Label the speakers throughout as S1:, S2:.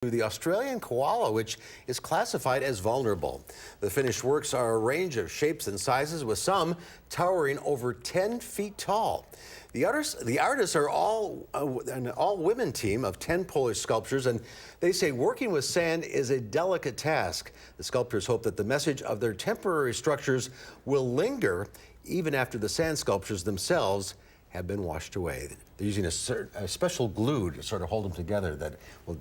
S1: through the Australian koala, which is classified as vulnerable. The finished works are a range of shapes and sizes, with some towering over 10 feet tall. The artists are an all-women team of 10 Polish sculptures, and they say working with sand is a delicate task. The sculptors hope that the message of their temporary structures will linger even after the sand sculptures themselves have been washed away. They're using a special glue to sort of hold them together that will...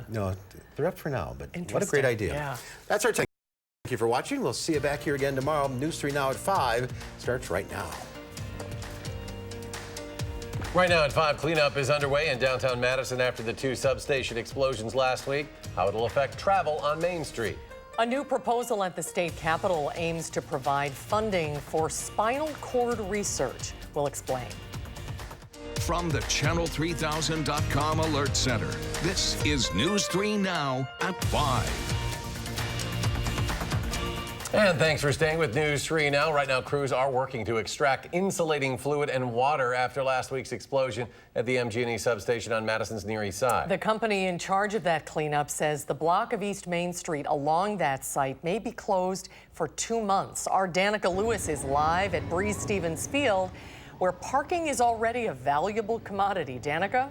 S1: No, they're up for now, but what a great idea.
S2: Yeah.
S1: That's our time. Thank you for watching. We'll see you back here again tomorrow. News 3 Now at 5 starts right now.
S3: Right now at 5, cleanup is underway in downtown Madison after the 2 substation explosions last week. How it'll affect travel on Main Street.
S2: A new proposal at the state capitol aims to provide funding for spinal cord research. We'll explain.
S4: From the Channel3000.com Alert Center, this is News 3 Now at 5.
S3: And thanks for staying with News 3 Now. Right now, crews are working to extract insulating fluid and water after last week's explosion at the MG&E substation on Madison's Near East Side.
S2: The company in charge of that cleanup says the block of East Main Street along that site may be closed for 2 months. Our Danica Lewis is live at Breese-Stevens Field, where parking is already a valuable commodity. Danica?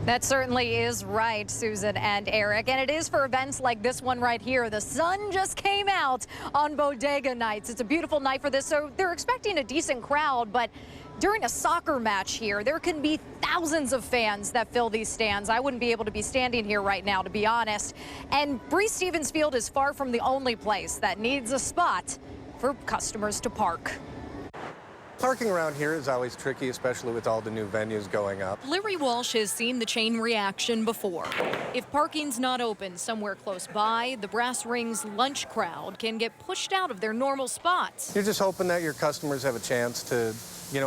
S5: That certainly is right, Susan and Eric, and it is for events like this one right here. The sun just came out on bodega nights. It's a beautiful night for this, so they're expecting a decent crowd, but during a soccer match here, there can be thousands of fans that fill these stands. I wouldn't be able to be standing here right now, to be honest. And Breese-Stevens Field is far from the only place that needs a spot for customers to park.
S6: Parking around here is always tricky, especially with all the new venues going up.
S5: Larry Walsh has seen the chain reaction before. If parking's not open somewhere close by, the Brass Rings lunch crowd can get pushed out of their normal spots.
S6: You're just hoping that your customers have a chance to,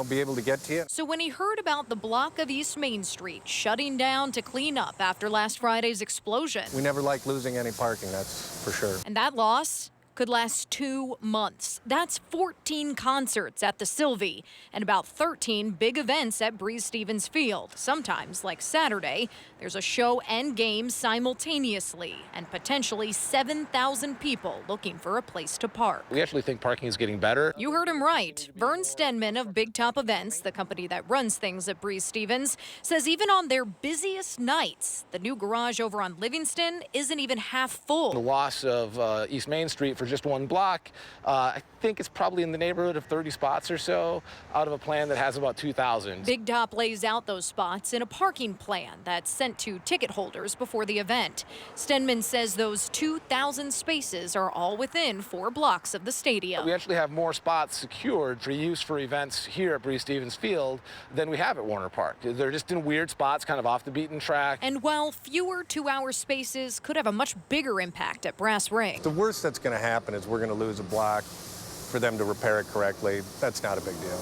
S6: be able to get to you.
S5: So when he heard about the block of East Main Street shutting down to clean up after last Friday's explosion.
S6: We never like losing any parking, that's for sure.
S5: And that loss could last 2 months. That's 14 concerts at the Sylvie and about 13 big events at Breese-Stevens Field. Sometimes, like Saturday, there's a show and games simultaneously and potentially 7,000 people looking for a place to park.
S7: We actually think parking is getting better.
S5: You heard him right. Vern Stenman of Big Top Events, the company that runs things at Breese-Stevens, says even on their busiest nights, the new garage over on Livingston isn't even half full.
S7: The loss of East Main Street for just 1 block, I think it's probably in the neighborhood of 30 spots or so out of a plan that has about 2,000.
S5: Big Top lays out those spots in a parking plan that's sent to ticket holders before the event. Stenman says those 2,000 spaces are all within 4 blocks of the stadium.
S7: We actually have more spots secured for use for events here at Breese-Stevens Field than we have at Warner Park. They're just in weird spots, kind of off the beaten track.
S5: And while fewer 2-hour spaces could have a much bigger impact at Brass Ring.
S6: The worst that's going to happen is we're going to lose a block. For them to repair it correctly, that's not a big deal.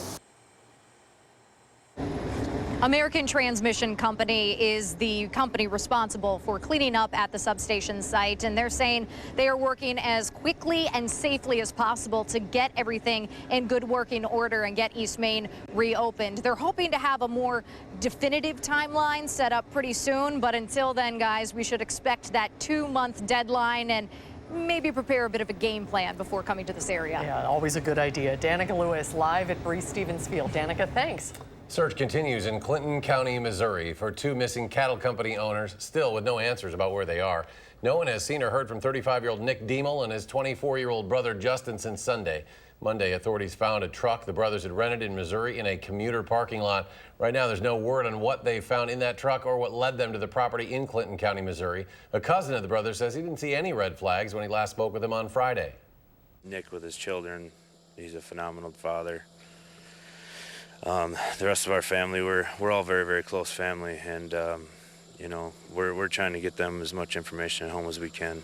S5: American Transmission Company is the company responsible for cleaning up at the substation site, and they're saying they are working as quickly and safely as possible to get everything in good working order and get East Main reopened. They're hoping to have a more definitive timeline set up pretty soon, but until then, guys, we should expect that 2-month deadline and maybe prepare a bit of a game plan before coming to this area.
S2: Yeah, always a good idea. Danica Lewis live at Breese-Stevens Field. Danica, thanks.
S3: Search continues in Clinton County, Missouri for 2 missing cattle company owners, still with no answers about where they are. No one has seen or heard from 35-year-old Nick Diemel and his 24-year-old brother Justin since Sunday. Monday, authorities found a truck the brothers had rented in Missouri in a commuter parking lot. Right now, there's no word on what they found in that truck or what led them to the property in Clinton County, Missouri. A cousin of the brothers says he didn't see any red flags when he last spoke with them on Friday.
S8: Nick with his children, he's a phenomenal father. The rest of our family, we're all very, very close family, and we're trying to get them as much information at home as we can.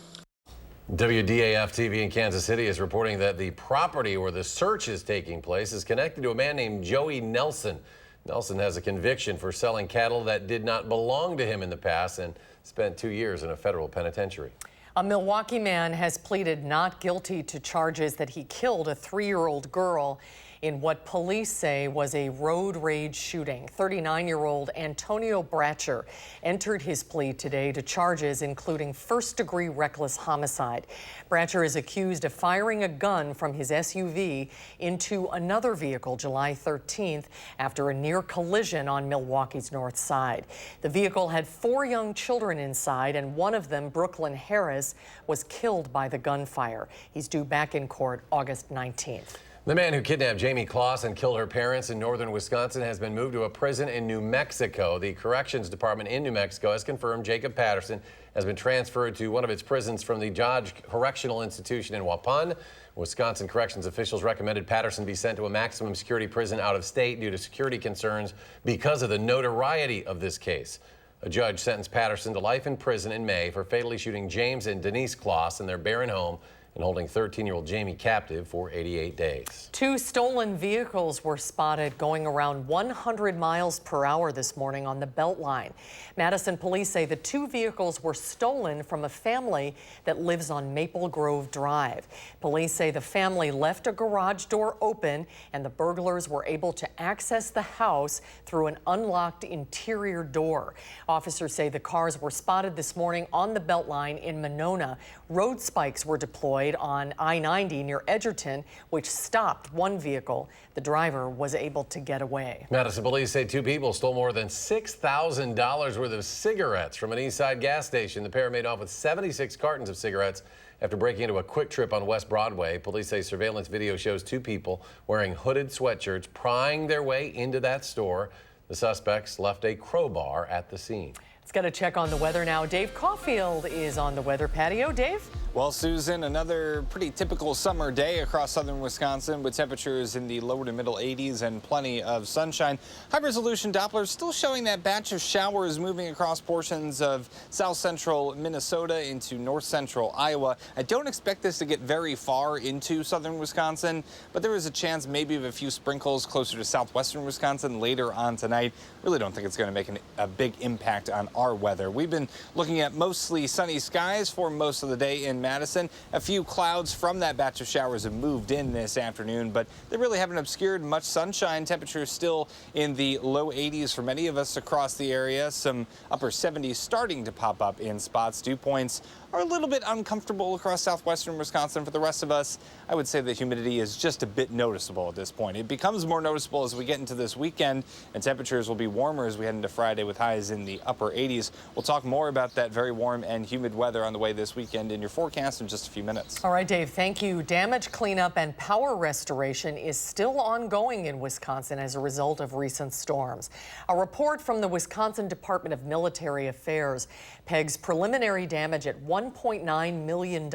S3: WDAF-TV in Kansas City is reporting that the property where the search is taking place is connected to a man named Joey Nelson. Nelson has a conviction for selling cattle that did not belong to him in the past and spent 2 years in a federal penitentiary.
S2: A Milwaukee man has pleaded not guilty to charges that he killed a 3-year-old girl in what police say was a road rage shooting. 39-year-old Antonio Bratcher entered his plea today to charges including first-degree reckless homicide. Bratcher is accused of firing a gun from his SUV into another vehicle July 13th after a near collision on Milwaukee's north side. The vehicle had 4 young children inside, and one of them, Brooklyn Harris, was killed by the gunfire. He's due back in court August 19th.
S3: The man who kidnapped Jamie Kloss and killed her parents in northern Wisconsin has been moved to a prison in New Mexico. The Corrections Department in New Mexico has confirmed Jacob Patterson has been transferred to one of its prisons from the Dodge Correctional Institution in Waupun. Wisconsin corrections officials recommended Patterson be sent to a maximum security prison out of state due to security concerns because of the notoriety of this case. A judge sentenced Patterson to life in prison in May for fatally shooting James and Denise Kloss in their Barron home and holding 13-year-old Jamie captive for 88 days. 2
S2: stolen vehicles were spotted going around 100 miles per hour this morning on the Beltline. Madison police say the 2 vehicles were stolen from a family that lives on Maple Grove Drive. Police say the family left a garage door open and the burglars were able to access the house through an unlocked interior door. Officers say the cars were spotted this morning on the Beltline in Monona. Road spikes were deployed on I-90 near Edgerton, which stopped one vehicle. The driver was able to get away.
S3: Madison police say 2 people stole more than $6,000 worth of cigarettes from an East Side gas station. The pair made off with 76 cartons of cigarettes after breaking into a Quick Trip on West Broadway. Police say surveillance video shows 2 people wearing hooded sweatshirts prying their way into that store. The suspects left a crowbar at the scene.
S2: Let's get a check on the weather now. Dave Caulfield is on the weather patio. Dave?
S9: Well, Susan, another pretty typical summer day across southern Wisconsin with temperatures in the lower to middle 80s and plenty of sunshine. High-resolution Dopplers still showing that batch of showers moving across portions of south central Minnesota into north central Iowa. I don't expect this to get very far into southern Wisconsin, but there is a chance maybe of a few sprinkles closer to southwestern Wisconsin later on tonight. Really don't think it's going to make a big impact on our weather. We've been looking at mostly sunny skies for most of the day in Madison. A few clouds from that batch of showers have moved in this afternoon, but they really haven't obscured much sunshine. Temperatures still in the low 80s for many of us across the area. Some upper 70s starting to pop up in spots. Dew points are a little bit uncomfortable across southwestern Wisconsin. For the rest of us, I would say the humidity is just a bit noticeable at this point. It becomes more noticeable as we get into this weekend, and temperatures will be warmer as we head into Friday with highs in the upper 80s. We'll talk more about that very warm and humid weather on the way this weekend in your forecast in just a few minutes.
S2: All right, Dave, thank you. Damage cleanup and power restoration is still ongoing in Wisconsin as a result of recent storms. A report from the Wisconsin Department of Military Affairs pegs preliminary damage at $1.9 million,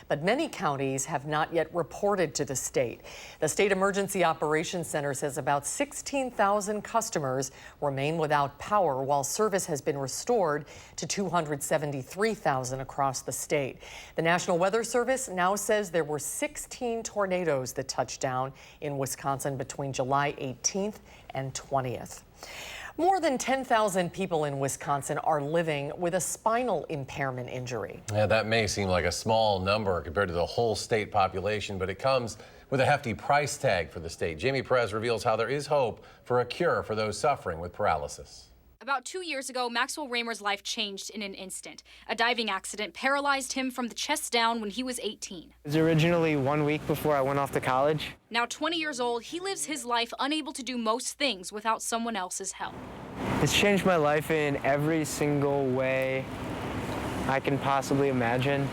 S2: but many counties have not yet reported to the state. The State Emergency Operations Center says about 16,000 customers remain without power, while service has been restored to 273,000 across the state. The National Weather Service now says there were 16 tornadoes that touched down in Wisconsin between July 18th and 20th. More than 10,000 people in Wisconsin are living with a spinal impairment injury.
S3: Yeah, that may seem like a small number compared to the whole state population, but it comes with a hefty price tag for the state. Jamie Perez reveals how there is hope for a cure for those suffering with paralysis.
S10: About 2 years ago, Maxwell Raymer's life changed in an instant. A diving accident paralyzed him from the chest down when he was 18.
S11: It was originally 1 week before I went off to college.
S10: Now 20 years old, he lives his life unable to do most things without someone else's help.
S11: It's changed my life in every single way I can possibly imagine.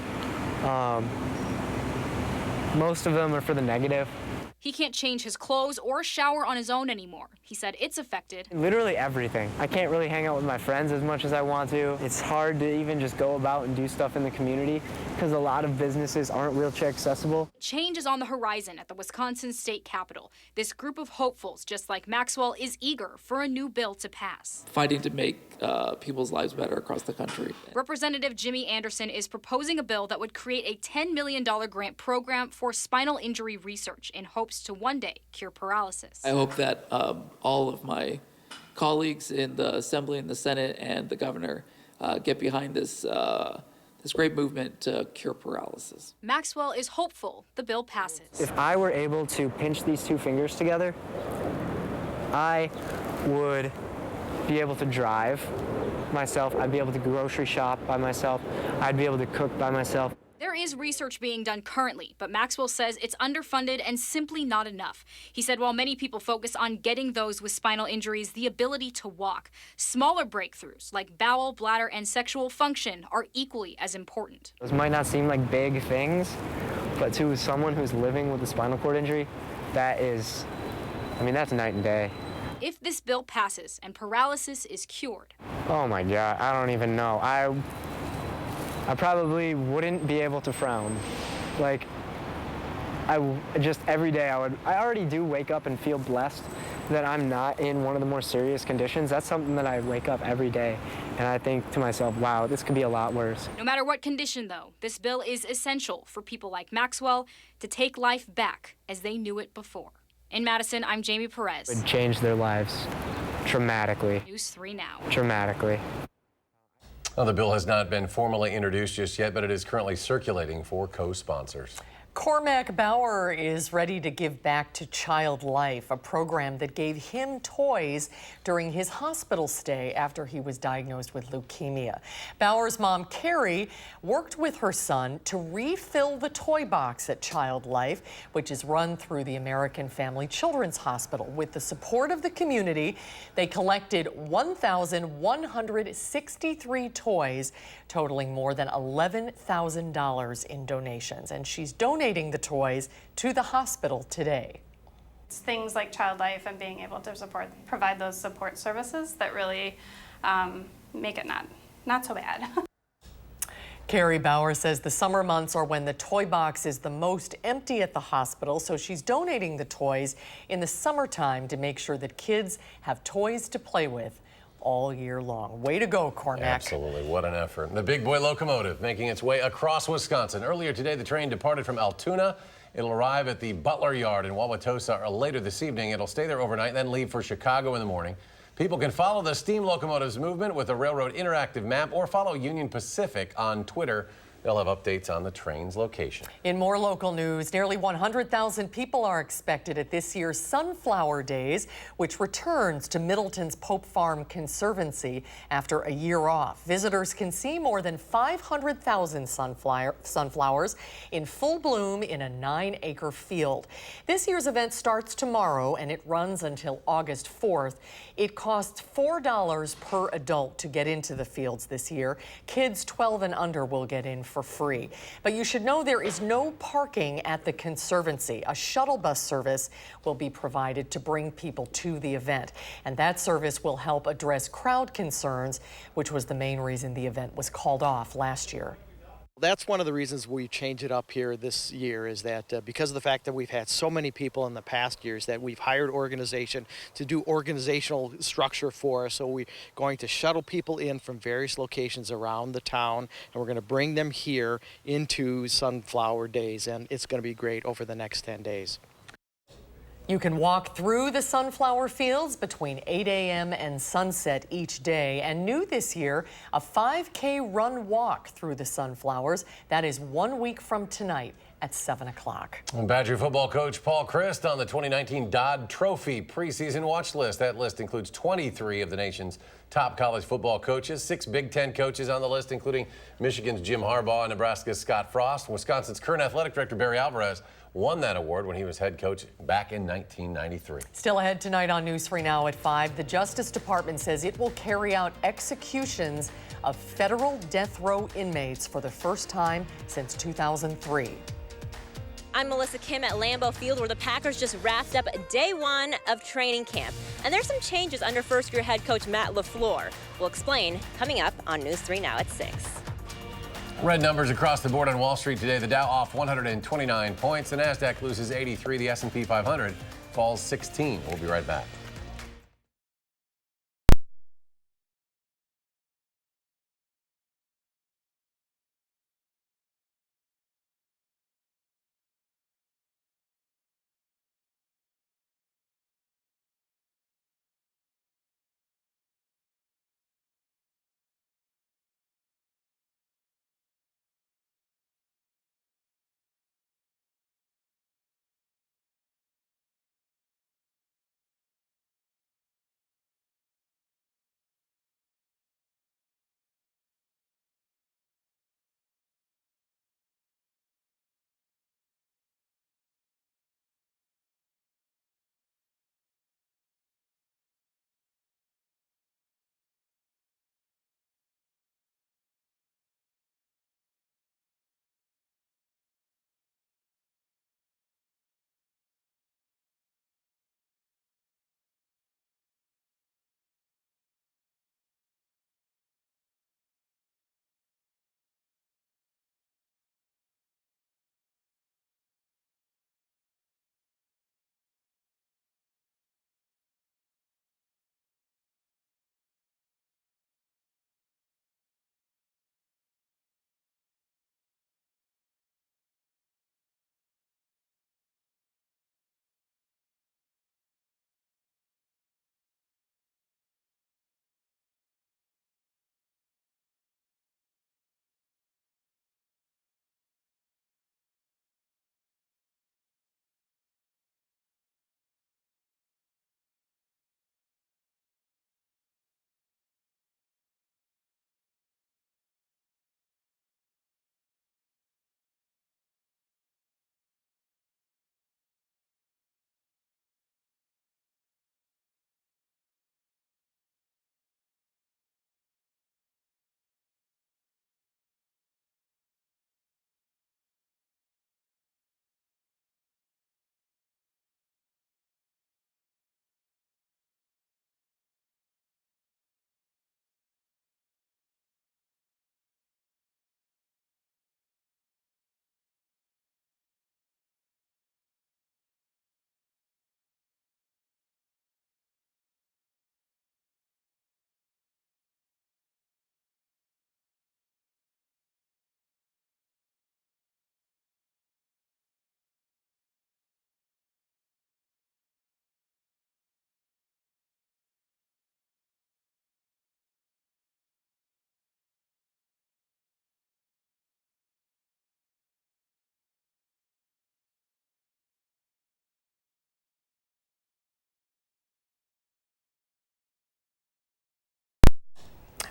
S11: Most of them are for the negative.
S10: He can't change his clothes or shower on his own anymore. He said it's affected
S11: literally everything. I can't really hang out with my friends as much as I want to. It's hard to even just go about and do stuff in the community because a lot of businesses aren't wheelchair accessible.
S10: Change is on the horizon at the Wisconsin State Capitol. This group of hopefuls, just like Maxwell, is eager for a new bill to pass.
S12: Fighting to make people's lives better across the country.
S10: Representative Jimmy Anderson is proposing a bill that would create a $10 million grant program for spinal injury research in hopes to one day cure paralysis.
S12: I hope that all of my colleagues in the Assembly and the Senate and the governor get behind this this great movement to cure paralysis.
S10: Maxwell is hopeful the bill passes.
S11: If I were able to pinch these two fingers together, I would be able to drive myself. I'd be able to grocery shop by myself. I'd be able to cook by myself.
S10: There is research being done currently, but Maxwell says it's underfunded and simply not enough. He said while many people focus on getting those with spinal injuries the ability to walk, smaller breakthroughs like bowel, bladder, and sexual function are equally as important.
S11: Those might not seem like big things, but to someone who's living with a spinal cord injury, that is, I mean, that's night and day.
S10: If this bill passes and paralysis is cured.
S11: Oh my God, I don't even know. I probably wouldn't be able to frown. Like, just every day I already do wake up and feel blessed that I'm not in one of the more serious conditions. That's something that I wake up every day and I think to myself, wow, this could be a lot worse.
S10: No matter what condition, though, this bill is essential for people like Maxwell to take life back as they knew it before. In Madison, I'm Jamie Perez.
S11: It would change their lives dramatically.
S10: News 3 Now.
S11: Dramatically.
S3: Well, the bill has not been formally introduced just yet, but it is currently circulating for co-sponsors.
S2: Cormac Bauer is ready to give back to Child Life, a program that gave him toys during his hospital stay after he was diagnosed with leukemia. Bauer's mom, Carrie, worked with her son to refill the toy box at Child Life, which is run through the American Family Children's Hospital. With the support of the community, they collected 1,163 toys, totaling more than $11,000 in donations. And she's donating the toys to the hospital today.
S13: It's things like Child Life and being able to provide those support services that really make it not so bad.
S2: Carrie Bauer says the summer months are when the toy box is the most empty at the hospital, so she's donating the toys in the summertime to make sure that kids have toys to play with all year long. Way to go, Cormac.
S3: Absolutely. What an effort. The big boy locomotive making its way across Wisconsin. Earlier today, the train departed from Altoona. It'll arrive at the Butler Yard in Wauwatosa later this evening. It'll stay there overnight, then leave for Chicago in the morning. People can follow the steam locomotives movement with a Railroad interactive map or follow Union Pacific on Twitter. They'll have updates on the train's location.
S2: In more local news, nearly 100,000 people are expected at this year's Sunflower Days, which returns to Middleton's Pope Farm Conservancy after a year off. Visitors can see more than 500,000 sunflowers in full bloom in a 9-acre field. This year's event starts tomorrow and it runs until August 4th. It costs $4 per adult to get into the fields this year. Kids 12 and under will get in for free. But you should know there is no parking at the Conservancy. A shuttle bus service will be provided to bring people to the event. And that service will help address crowd concerns, which was the main reason the event was called off last year.
S14: That's one of the reasons we change it up here this year is that because of the fact that we've had so many people in the past years that we've hired organization to do organizational structure for us. So we're going to shuttle people in from various locations around the town and we're going to bring them here into Sunflower Days, and it's going to be great over the next 10 days.
S2: You can walk through the sunflower fields between 8 a.m. and sunset each day. And new this year, a 5K run walk through the sunflowers. That is 1 week from tonight at 7 o'clock.
S3: Badger football coach Paul Christ on the 2019 Dodd Trophy preseason watch list. That list includes 23 of the nation's top college football coaches, 6 Big Ten coaches on the list, including Michigan's Jim Harbaugh and Nebraska's Scott Frost. Wisconsin's current athletic director Barry Alvarez won that award when he was head coach back in 1993.
S2: Still ahead tonight on News 3 Now at 5, the Justice Department says it will carry out executions of federal death row inmates for the first time since 2003.
S15: I'm Melissa Kim at Lambeau Field, where the Packers just wrapped up day 1 of training camp. And there's some changes under first-year head coach Matt LaFleur. We'll explain coming up on News 3 Now at 6.
S3: Red numbers across the board on Wall Street today. The Dow off 129 points. The Nasdaq loses 83. The S&P 500 falls 16. We'll be right back.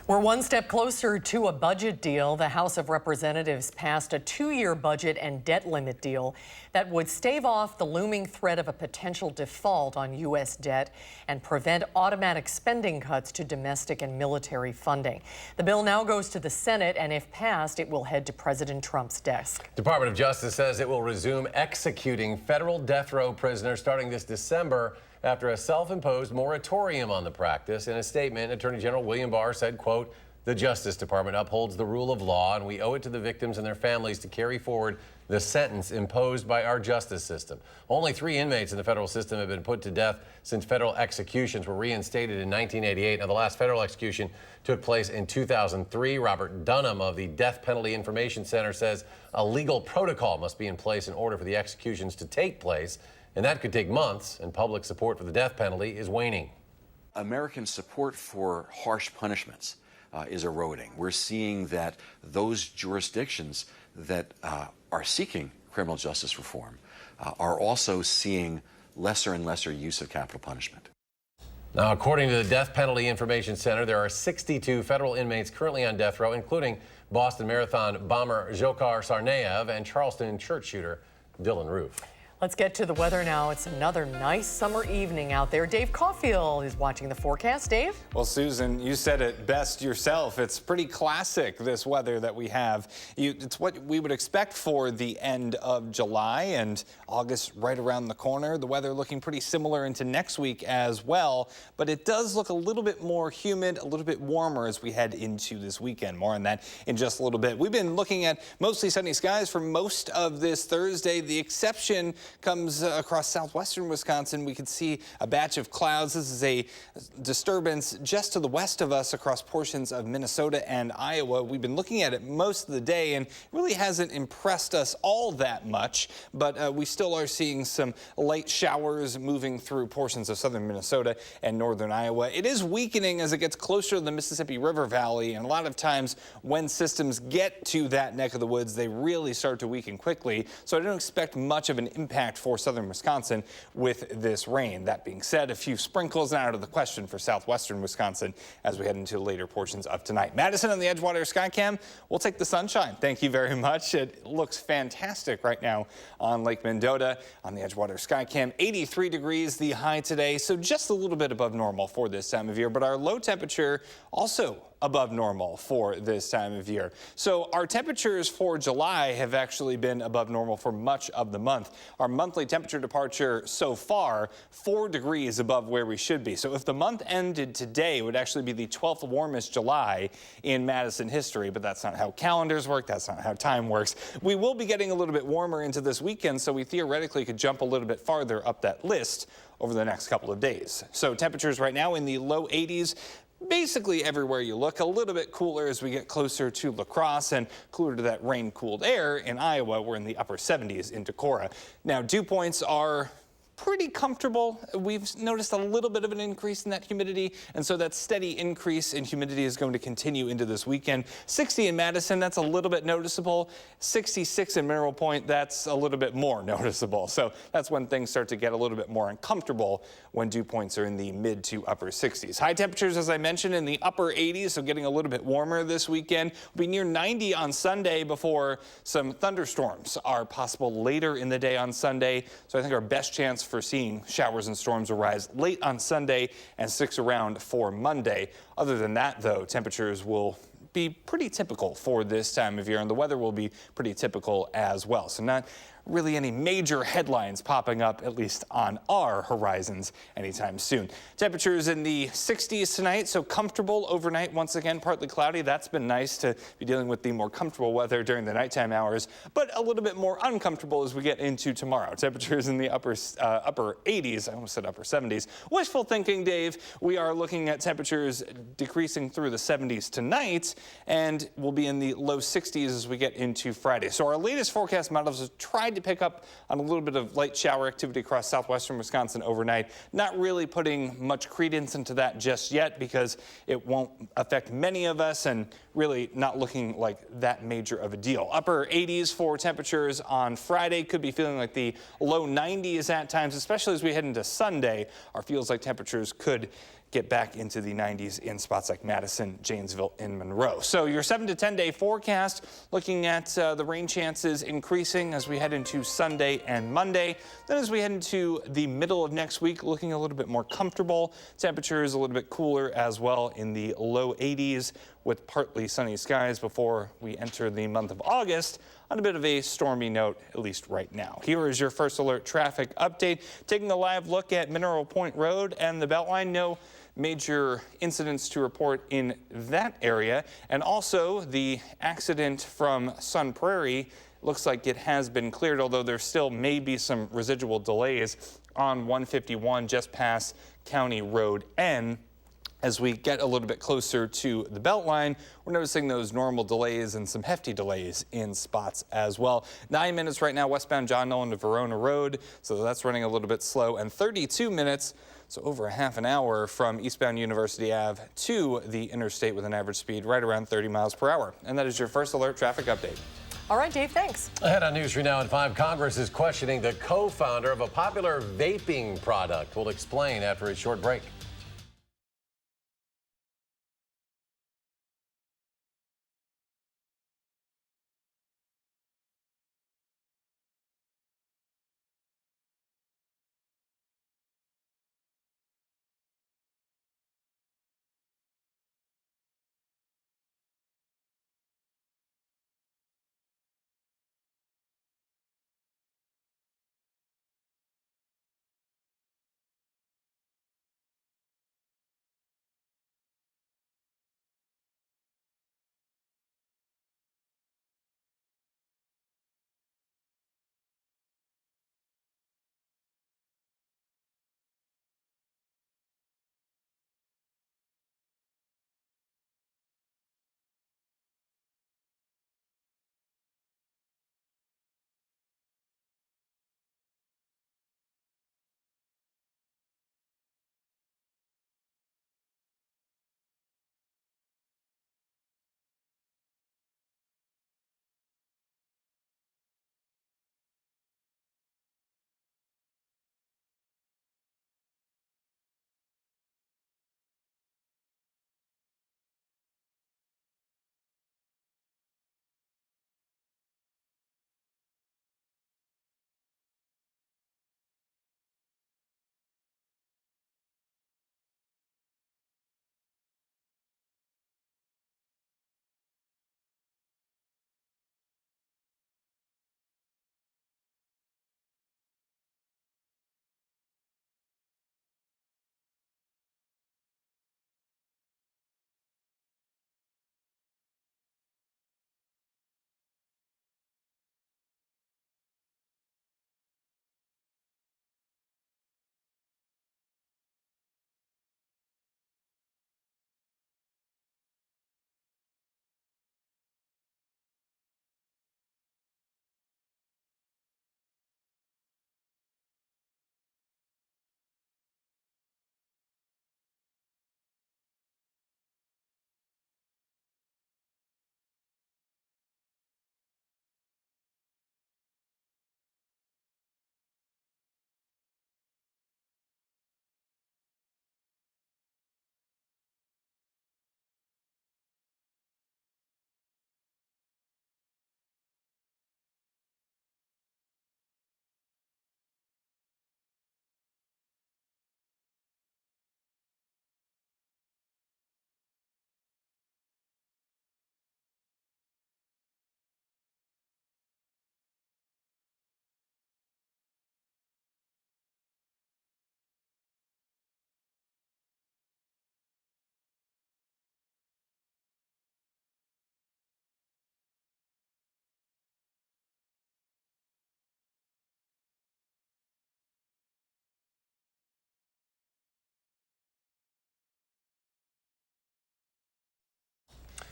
S2: We're one step closer to a budget deal. The House of Representatives passed a 2-year budget and debt limit deal that would stave off the looming threat of a potential default on U.S. debt and prevent automatic spending cuts to domestic and military funding. The bill now goes to the Senate, and if passed, it will head to President Trump's desk.
S3: Department of Justice says it will resume executing federal death row prisoners starting this December after a self-imposed moratorium on the practice. In a statement, Attorney General William Barr said, quote, "The Justice Department upholds the rule of law, and we owe it to the victims and their families to carry forward the sentence imposed by our justice system." Only 3 inmates in the federal system have been put to death since federal executions were reinstated in 1988. Now, the last federal execution took place in 2003. Robert Dunham of the Death Penalty Information Center says a legal protocol must be in place in order for the executions to take place, and that could take months, and public support for the death penalty is waning.
S16: American support for harsh punishments is eroding. We're seeing that those jurisdictions that are seeking criminal justice reform are also seeing lesser and lesser use of capital punishment.
S3: Now, according to the Death Penalty Information Center, there are 62 federal inmates currently on death row, including Boston Marathon bomber Dzhokhar Tsarnaev and Charleston church shooter Dylan Roof.
S2: Let's get to the weather now. It's another nice summer evening out there. Dave Caulfield is watching the forecast. Dave?
S9: Well, Susan, you said it best yourself. It's pretty classic, this weather that we have. It's what we would expect for the end of July, and August right around the corner. The weather looking pretty similar into next week as well, but it does look a little bit more humid, a little bit warmer as we head into this weekend. More on that in just a little bit. We've been looking at mostly sunny skies for most of this Thursday. The exception comes across southwestern Wisconsin. We can see a batch of clouds. This is a disturbance just to the west of us across portions of Minnesota and Iowa. We've been looking at it most of the day, and it really hasn't impressed us all that much, but we still are seeing some light showers moving through portions of southern Minnesota and northern Iowa. It is weakening as it gets closer to the Mississippi River Valley, and a lot of times when systems get to that neck of the woods, they really start to weaken quickly, so I don't expect much of an impact for southern Wisconsin with this rain. That being said, a few sprinkles not out of the question for southwestern Wisconsin as we head into later portions of tonight. Madison on the Edgewater Skycam, we'll take the sunshine. Thank you very much. It looks fantastic right now on Lake Mendota on the Edgewater Skycam. 83 degrees the high today, so just a little bit above normal for this time of year, but our low temperature also above normal for this time of year. So our temperatures for July have actually been above normal for much of the month. Our monthly temperature departure so far, 4 degrees above where we should be. So if the month ended today, it would actually be the 12th warmest July in Madison history, but that's not how calendars work. That's not how time works. We will be getting a little bit warmer into this weekend, so we theoretically could jump a little bit farther up that list over the next couple of days. So temperatures right now in the low 80s. Basically everywhere you look, a little bit cooler as we get closer to La Crosse and cooler to that rain-cooled air in Iowa. We're in the upper 70s in Decorah. Now, dew points are pretty comfortable. We've noticed a little bit of an increase in that humidity, and so that steady increase in humidity is going to continue into this weekend. 60 in Madison, that's a little bit noticeable. 66 in Mineral Point, that's a little bit more noticeable. So that's when things start to get a little bit more uncomfortable, when dew points are in the mid to upper 60s. High temperatures, as I mentioned, in the upper 80s, so getting a little bit warmer this weekend. We'll be near 90 on Sunday before some thunderstorms are possible later in the day on Sunday. So I think our best chance for seeing showers and storms will rise late on Sunday and sticks around for Monday. Other than that, though, temperatures will be pretty typical for this time of year, and the weather will be pretty typical as well. So not really any major headlines popping up, at least on our horizons anytime soon. Temperatures in the 60s tonight, so comfortable overnight. Once again, partly cloudy. That's been nice to be dealing with the more comfortable weather during the nighttime hours, but a little bit more uncomfortable as we get into tomorrow. Temperatures in the upper 80s. I almost said upper 70s. Wishful thinking, Dave. We are looking at temperatures decreasing through the 70s tonight, and we'll be in the low 60s as we get into Friday. So our latest forecast models have tried tried to pick up on a little bit of light shower activity across southwestern Wisconsin overnight. Not really putting much credence into that just yet because it won't affect many of us and really not looking like that major of a deal. Upper 80s for temperatures on Friday. Could be feeling like the low 90s at times, especially as we head into Sunday. Our feels like temperatures could get back into the 90s in spots like Madison, Janesville, and Monroe. So your 7 to 10 day forecast, looking at the rain chances increasing as we head into Sunday and Monday. Then as we head into the middle of next week, looking a little bit more comfortable. Temperatures a little bit cooler as well in the low 80s with partly sunny skies before we enter the month of August on a bit of a stormy note, at least right now. Here is your first alert traffic update. Taking a live look at Mineral Point Road and the Beltline. No major incidents to report in that area. And also the accident from Sun Prairie looks like it has been cleared, although there still may be some residual delays on 151 just past County Road N. As we get a little bit closer to the Beltline, we're noticing those normal delays and some hefty delays in spots as well. 9 minutes right now westbound John Nolan to Verona Road, so that's running a little bit slow, and 32 minutes, so over a half an hour from eastbound University Ave to the interstate with an average speed right around 30 miles per hour. And that is your first alert traffic update.
S2: All right, Dave, thanks.
S3: Ahead on News 3 Now at 5, Congress is questioning the co-founder of a popular vaping product. We'll explain after a short break.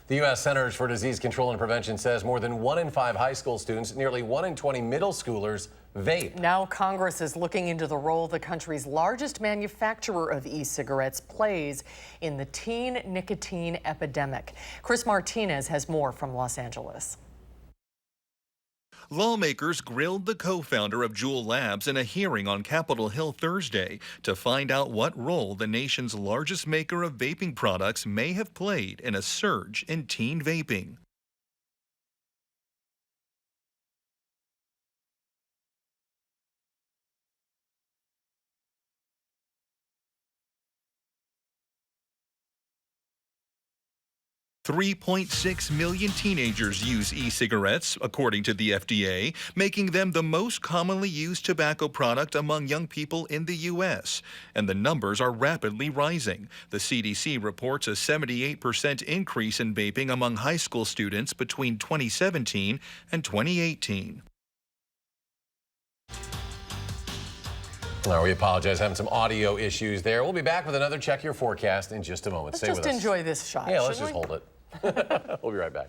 S3: The U.S. Centers for Disease Control and Prevention says more than 1 in 5 high school students, nearly 1 in 20 middle schoolers vape.
S2: Now Congress is looking into the role the country's largest manufacturer of e-cigarettes plays in the teen nicotine epidemic. Chris Martinez has more from Los Angeles.
S17: Lawmakers grilled the co-founder of Juul Labs in a hearing on Capitol Hill Thursday to find out what role the nation's largest maker of vaping products may have played in a surge in teen vaping. $3.6 million teenagers use e-cigarettes, according to the FDA, making them the most commonly used tobacco product among young people in the U.S. And the numbers are rapidly rising. The CDC reports a 78% increase in vaping among high school students between 2017 and 2018.
S3: We apologize, having some audio issues there. We'll be back with another Check Your Forecast in just a moment. Stay with us.
S2: Let's just enjoy this shot.
S3: Yeah, let's just hold it. We'll be right back.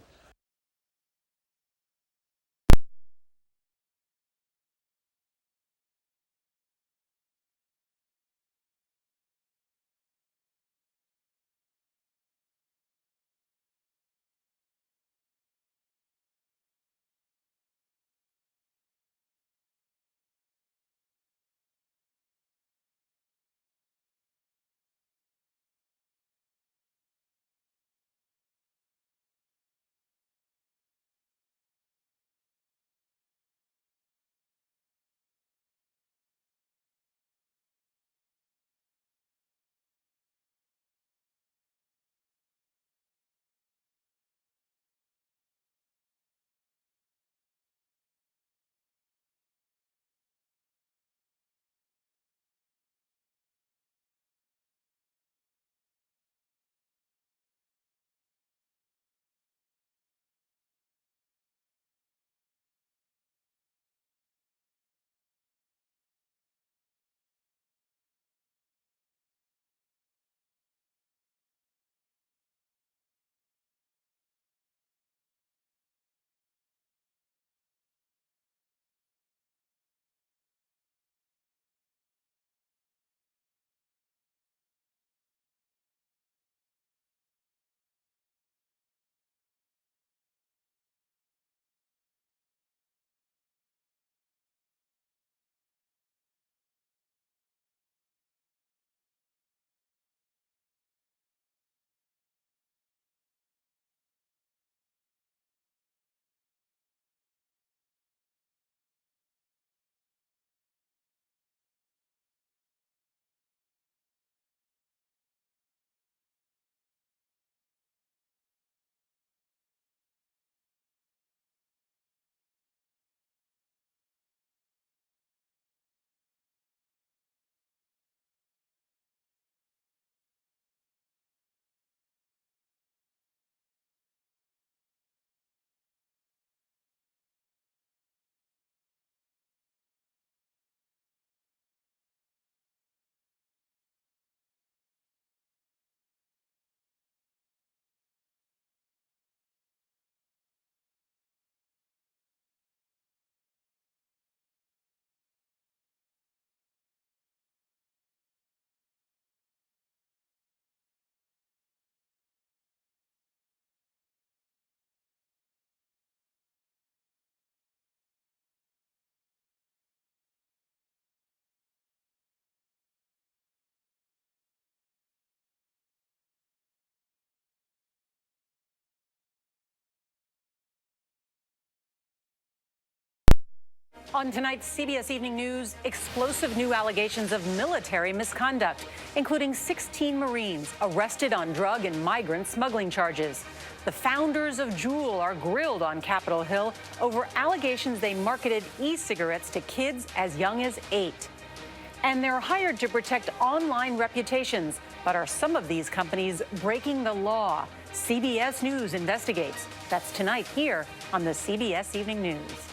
S18: On tonight's CBS Evening News, explosive new allegations of military misconduct, including 16 Marines arrested on drug and migrant smuggling charges. The founders of Juul are grilled on Capitol Hill over allegations they marketed e-cigarettes to kids as young as 8. And they're hired to protect online reputations. But are some of these companies breaking the law? CBS News investigates. That's tonight here on the CBS Evening News.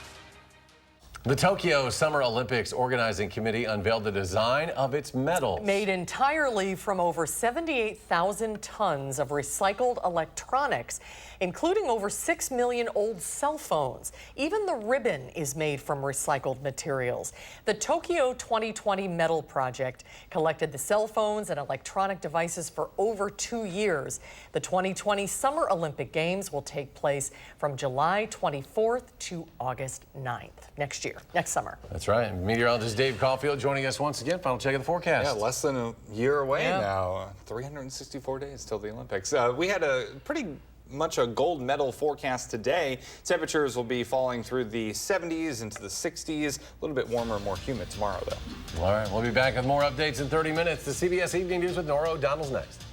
S3: The Tokyo Summer Olympics Organizing Committee unveiled the design of its medals.
S2: Made entirely from over 78,000 tons of recycled electronics, including over 6 million old cell phones. Even the ribbon is made from recycled materials. The Tokyo 2020 Medal Project collected the cell phones and electronic devices for over 2 years. The 2020 Summer Olympic Games will take place from July 24th to August 9th next summer.
S3: That's right. Meteorologist Dave Caulfield joining us once again. Final check of the forecast.
S9: Yeah, less than a year away now. 364 days till the Olympics. We had a pretty much a gold medal forecast today. Temperatures will be falling through the 70s into the 60s. A little bit warmer and more humid tomorrow, though.
S3: All right, we'll be back with more updates in 30 minutes. The CBS Evening News with Nora O'Donnell's next.